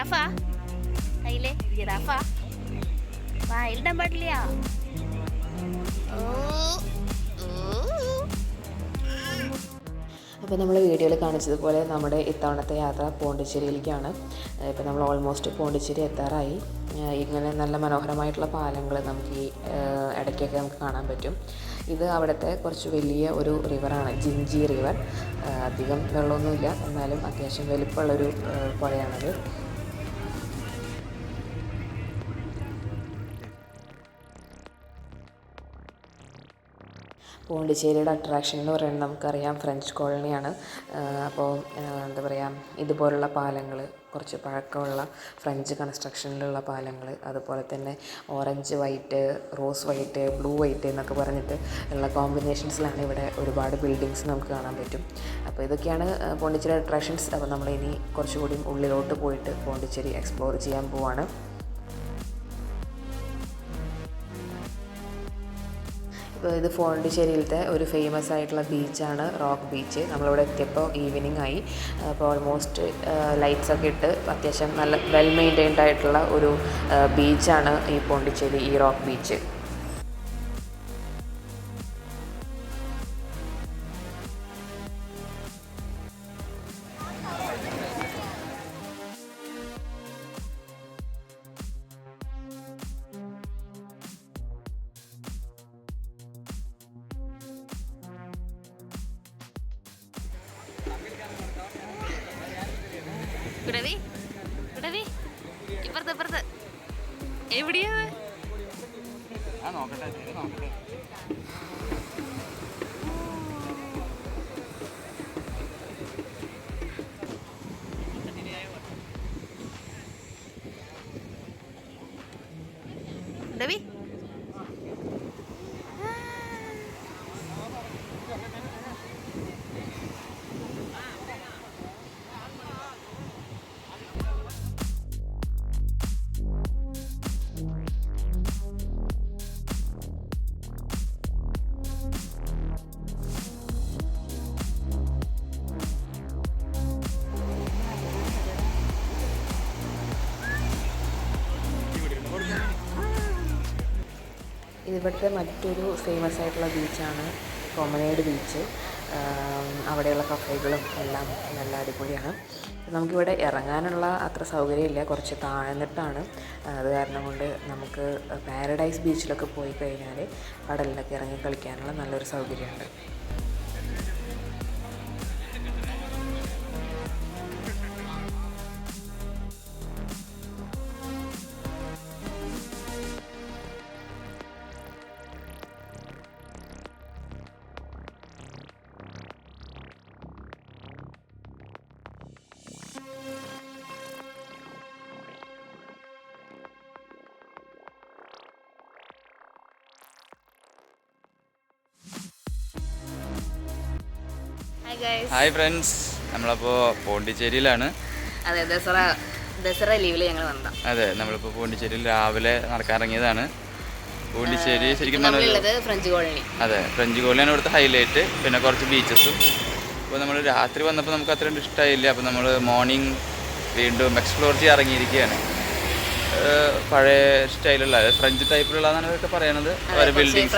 ജിറാഫാ കയ്യിലെ ജിറാഫാ വായിലിടാൻ പാടില്ല. ഓ അപ്പോൾ നമ്മൾ വീഡിയോയിൽ കാണിച്ചതുപോലെ നമ്മുടെ ഇത്തവണത്തെ യാത്ര പോണ്ടിച്ചേരിയിലേക്കാണ്. ഇപ്പോൾ നമ്മൾ ഓൾമോസ്റ്റ് പോണ്ടിച്ചേരി എത്താറായി. ഇങ്ങനെ നല്ല മനോഹരമായിട്ടുള്ള പാലങ്ങൾ നമുക്ക് ഈ ഇടയ്ക്കൊക്കെ നമുക്ക് കാണാൻ പറ്റും. ഇത് അവിടുത്തെ കുറച്ച് വലിയ ഒരു റിവറാണ്, ജിഞ്ചി റിവർ. അധികം വെള്ളമൊന്നുമില്ല, എന്നാലും അത്യാവശ്യം വലിപ്പമുള്ളൊരു പുഴയാണത്. പോണ്ടിച്ചേരിയുടെ അട്രാക്ഷൻ എന്ന് പറയുന്നത് നമുക്കറിയാം ഫ്രഞ്ച് കോളനിയാണ്. അപ്പോൾ എന്താ പറയുക, ഇതുപോലുള്ള പാലങ്ങൾ, കുറച്ച് പഴക്കമുള്ള ഫ്രഞ്ച് കൺസ്ട്രക്ഷനിലുള്ള പാലങ്ങൾ, അതുപോലെ തന്നെ orange white, rose white, blue white എന്നൊക്കെ പറഞ്ഞിട്ട് ഉള്ള കോമ്പിനേഷൻസിലാണ് ഇവിടെ ഒരുപാട് ബിൽഡിങ്സ് നമുക്ക് കാണാൻ പറ്റും. അപ്പോൾ ഇതൊക്കെയാണ് പോണ്ടിച്ചേരി അട്രാക്ഷൻസ്. അപ്പോൾ നമ്മളിനി കുറച്ചുകൂടി ഉള്ളിലോട്ട് പോയിട്ട് പോണ്ടിച്ചേരി എക്സ്പ്ലോർ ചെയ്യാൻ പോവാണ്. ഇപ്പോൾ ഇത് പോണ്ടിച്ചേരിയിലത്തെ ഒരു ഫേമസ് ആയിട്ടുള്ള ബീച്ചാണ് റോക്ക് ബീച്ച്. നമ്മളിവിടെ എത്തിയപ്പോൾ ഈവനിങ് ആയി. അപ്പോൾ ഓൾമോസ്റ്റ് ലൈറ്റ്സൊക്കെ ഇട്ട് അത്യാവശ്യം നല്ല വെൽ മെയിൻറ്റൈൻഡ് ആയിട്ടുള്ള ഒരു ബീച്ചാണ് ഈ പോണ്ടിച്ചേരി, ഈ റോക്ക് ബീച്ച്. കുടവി കുടവി ഇപ്പുറത്ത് ഇപ്പുറത്ത് എവിടെയാ? കുടവി ഇവിടുത്തെ മറ്റൊരു ഫേമസ് ആയിട്ടുള്ള ബീച്ചാണ് പ്രൊമനേഡ് ബീച്ച്. അവിടെയുള്ള കഫേകളും എല്ലാം നല്ല അടിപൊളിയാണ്. നമുക്കിവിടെ ഇറങ്ങാനുള്ള അത്ര സൗകര്യമില്ല, കുറച്ച് താഴ്ന്നിട്ടാണ്. അത് കാരണം കൊണ്ട് നമുക്ക് പാരഡൈസ് ബീച്ചിലൊക്കെ പോയി കഴിഞ്ഞാൽ കടലിലൊക്കെ ഇറങ്ങി കളിക്കാനുള്ള നല്ലൊരു സൗകര്യമുണ്ട്. ഹായ് ഫ്രണ്ട്സ്, നമ്മളപ്പോൾ പോണ്ടിച്ചേരിയിലാണ്. അതെ, ദസറ ലീവിൽ ഞങ്ങൾ വന്നതാണ്. അതെ, നമ്മളിപ്പോൾ പോണ്ടിച്ചേരിയിൽ രാവിലെ നടക്കാനിറങ്ങിയതാണ്. പോണ്ടിച്ചേരി ശരിക്കും ഫ്രഞ്ച് കോളനി. അതെ, ഫ്രഞ്ച് കോളനിയാണ് ഇവിടുത്തെ ഹൈലൈറ്റ്. പിന്നെ കുറച്ച് ബീച്ചസും. അപ്പോൾ നമ്മൾ രാത്രി വന്നപ്പോൾ നമുക്ക് അത്രയും ഇഷ്ടമായില്ല. അപ്പോൾ നമ്മൾ മോർണിംഗ് വീണ്ടും എക്സ്പ്ലോർ ചെയ്യാൻ ഇറങ്ങിയിരിക്കുകയാണ്. പഴയ സ്റ്റൈലുള്ള ഫ്രഞ്ച് ടൈപ്പിലുള്ളതാണ് ഇവരൊക്കെ പറയണത്. ഓരോ ബിൽഡിങ്സ്.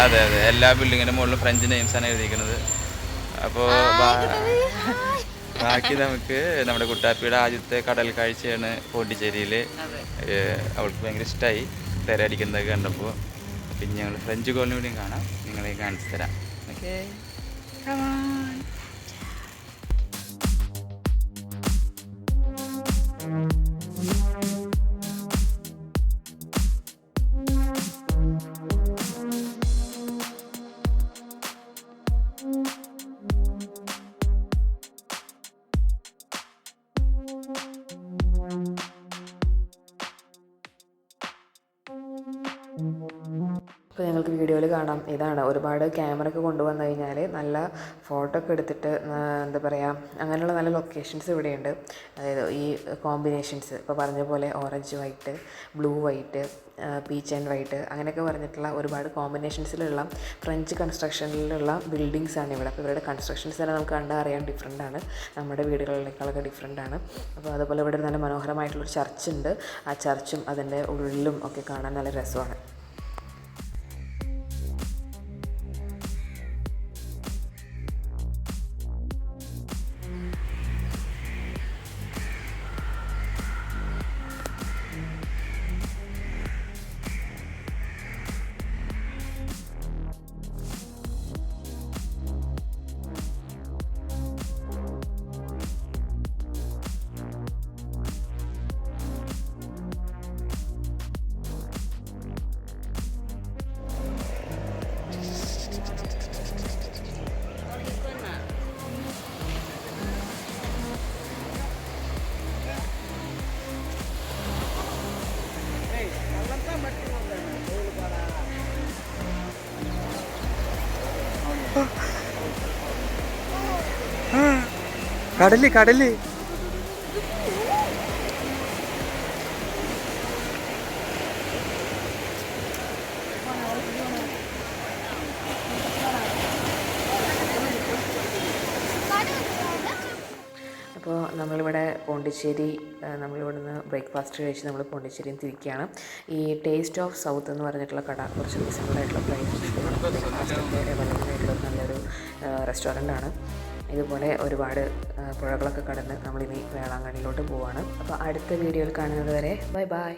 അതെ അതെ, എല്ലാ ബിൽഡിങ്ങിൻ്റെ മുകളിലും ഫ്രഞ്ച് നെയിംസാണ് എഴുതിയിരിക്കുന്നത്. അപ്പോൾ ബാക്കി നമുക്ക് നമ്മുടെ കുട്ടാപ്പിയുടെ ആദ്യത്തെ കടൽ കാഴ്ചയാണ് പോണ്ടിച്ചേരിയിൽ. അവൾക്ക് ഭയങ്കര ഇഷ്ടമായി തിരയടിക്കുന്നതൊക്കെ കണ്ടപ്പോൾ. പിന്നെ ഞങ്ങൾ ഫ്രഞ്ച് കോളനി കൂടിയും കാണാം, നിങ്ങളെ കാണിച്ചു തരാം. ഓക്കെ, അപ്പോൾ ഞങ്ങൾക്ക് വീഡിയോയിൽ കാണാം. ഇതാണ് ഒരുപാട് ക്യാമറ ഒക്കെ കൊണ്ടുവന്നു കഴിഞ്ഞാൽ നല്ല ഫോട്ടോ ഒക്കെ എടുത്തിട്ട് എന്താ പറയുക, അങ്ങനെയുള്ള നല്ല ലൊക്കേഷൻസ് ഇവിടെയുണ്ട്. അതായത് ഈ കോമ്പിനേഷൻസ് ഇപ്പോൾ പറഞ്ഞ പോലെ orange white, blue white, peach and white, അങ്ങനെയൊക്കെ പറഞ്ഞിട്ടുള്ള ഒരുപാട് കോമ്പിനേഷൻസിലുള്ള ഫ്രഞ്ച് കൺസ്ട്രക്ഷനിലുള്ള ബിൽഡിങ്സാണ് ഇവിടെ. അപ്പോൾ ഇവരുടെ കൺസ്ട്രക്ഷൻസ് തന്നെ നമുക്ക് കണ്ടാൽ അറിയാൻ ഡിഫറെൻ്റ് ആണ്, നമ്മുടെ വീടുകളിലേക്കാളൊക്കെ ഡിഫറെൻ്റ് ആണ്. അപ്പോൾ അതുപോലെ ഇവിടെ നല്ല മനോഹരമായിട്ടുള്ളൊരു ചർച്ച് ഉണ്ട്. ആ ചർച്ചും അതിൻ്റെ ഉള്ളിലും ഒക്കെ കാണാൻ നല്ല രസമാണ്. കടല് കടല് അപ്പോൾ നമ്മളിവിടെ പോണ്ടിച്ചേരി, നമ്മളിവിടുന്ന് ബ്രേക്ക്ഫാസ്റ്റ് കഴിച്ച് നമ്മൾ പോണ്ടിച്ചേരിയിൽ തിരിക്കുകയാണ്. ഈ ടേസ്റ്റ് ഓഫ് സൗത്ത് എന്ന് പറഞ്ഞിട്ടുള്ള കട കുറച്ച് റീസണബിളായിട്ടുള്ള ബ്രേക്ക്ഫാസ്റ്റൊക്കെ അവൈലബിൾ ആയിട്ടുള്ള നല്ലൊരു റെസ്റ്റോറൻ്റാണ്. ഇതുപോലെ ഒരുപാട് പുഴകളൊക്കെ കടന്ന് നമ്മളിനി വേളാങ്കണ്ണിയിലോട്ട് പോവുകയാണ്. അപ്പോൾ അടുത്ത വീഡിയോയിൽ കാണുന്നത് വരെ ബൈ ബൈ.